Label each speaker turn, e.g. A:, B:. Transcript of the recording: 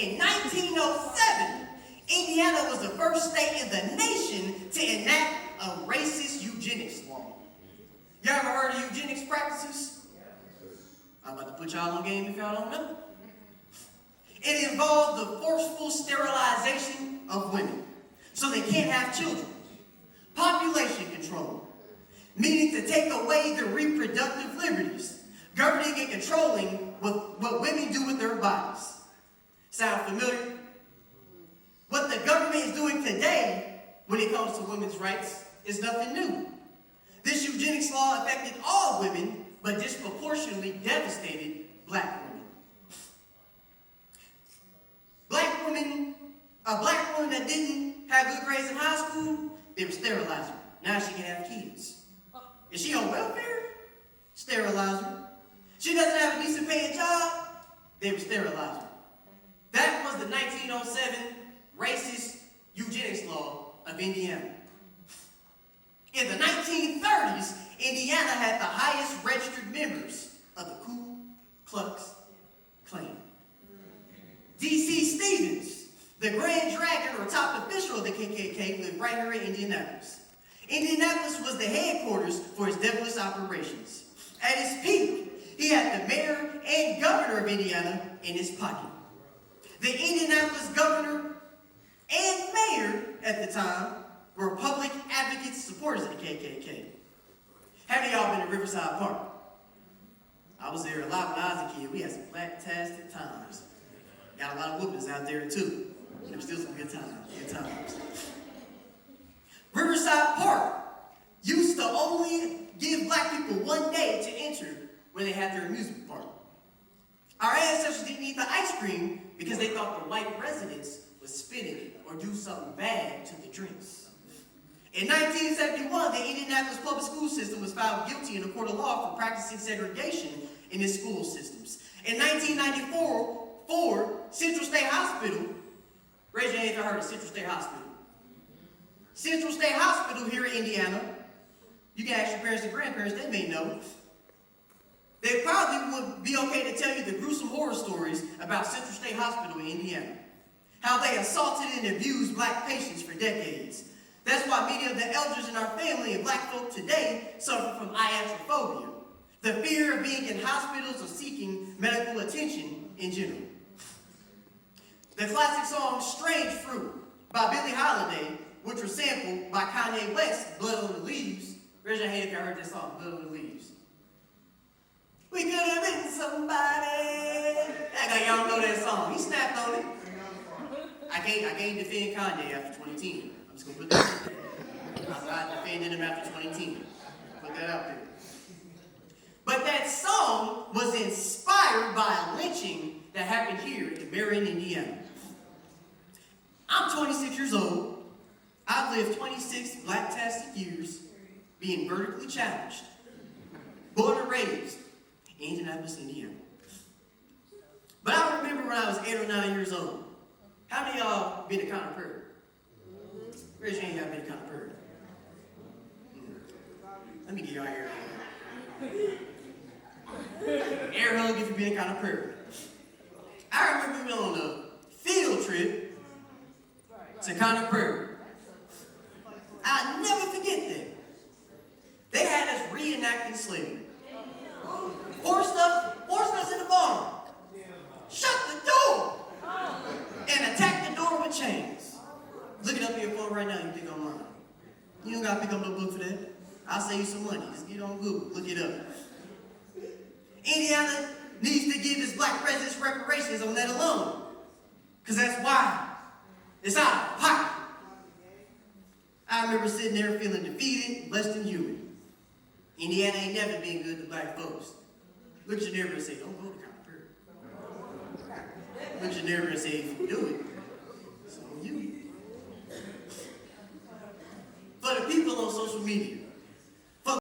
A: In 1907, Indiana was the first state in the nation to enact a racist eugenics law. You ever heard of eugenics practices? I'm about to put y'all on game if y'all don't know. It involved the forceful sterilization of women so they can't have children. Population control, meaning to take away their reproductive liberties, governing and controlling what women do with their bodies. Sound familiar? What the government is doing today when it comes to women's rights is nothing new. This eugenics law affected all women, but disproportionately devastated black women. A black woman that didn't have good grades in high school, they would sterilize her. Now she can have kids. Is she on welfare? Sterilize her. She doesn't have a decent paying job? They would sterilize her. That was the 1907 racist eugenics law of Indiana. In the 1930s, Indiana had the highest registered members of the Ku Klux Klan. D.C. Stevens, the Grand Dragon or top official of the KKK, lived right here in Indianapolis. Indianapolis was the headquarters for its devilish operations. At its peak, he had the mayor and governor of Indiana in his pocket. The Indianapolis governor and mayor at the time were public advocates, supporters of the KKK. Have y'all been to Riverside Park? I was there a lot when I was a kid. We had some fantastic times. Got a lot of whoopings out there too. There were still some good times. Riverside Park used to only give black people one day to enter when they had their amusement park. Our ancestors didn't eat the ice cream because they thought the white residents would spit in it or do something bad to the drinks. In 1971, the Indianapolis public school system was found guilty in a court of law for practicing segregation in its school systems. In 1994, Central State Hospital, raise your hand if you heard of Central State Hospital. Central State Hospital here in Indiana, you can ask your parents and grandparents, they may know. They probably would be okay to tell you the gruesome horror stories about Central State Hospital in Indiana. How they assaulted and abused black patients for decades. That's why many of the elders in our family and black folk today suffer from iatrophobia, the fear of being in hospitals or seeking medical attention in general. The classic song Strange Fruit by Billie Holiday, which was sampled by Kanye West's Blood on the Leaves. Raise your hand if you heard this song, Blood on the Leaves. We could have been somebody. Act like y'all know that song. He snapped on it. I can't defend Kanye after 2010. I'm just going to put that out there. I'm not defending him after 2010. Put that out there. But that song was inspired by a lynching that happened here in Marion, Indiana. I'm 26 years old. I've lived 26 black-tastic years being vertically challenged, born and raised in Indianapolis, Indiana. But I remember when I was 8 or 9 years old. How many of y'all been to Conner Prairie? Raise your hand if y'all been to Conner Prairie. Let me get y'all air hug. Air hug if you've been to Conner Prairie. I remember we went on a field trip to Conner Prairie. I'll never forget that. They had us reenacting slavery. Forced us in the barn. Shut the door. And attacked the door with chains. Look it up in your phone right now, you think I'm lying. You don't gotta pick up no book for that. I'll save you some money. Just get on Google, look it up. Indiana needs to give its black residents reparations on that alone. Because that's why it's out of pocket. I remember sitting there feeling defeated, less than human. Indiana ain't never been good to black folks. Look at your neighbor and say, don't go to Conner Prairie. Look at your neighbor and say, if you do it, it's on you. For the people on social media,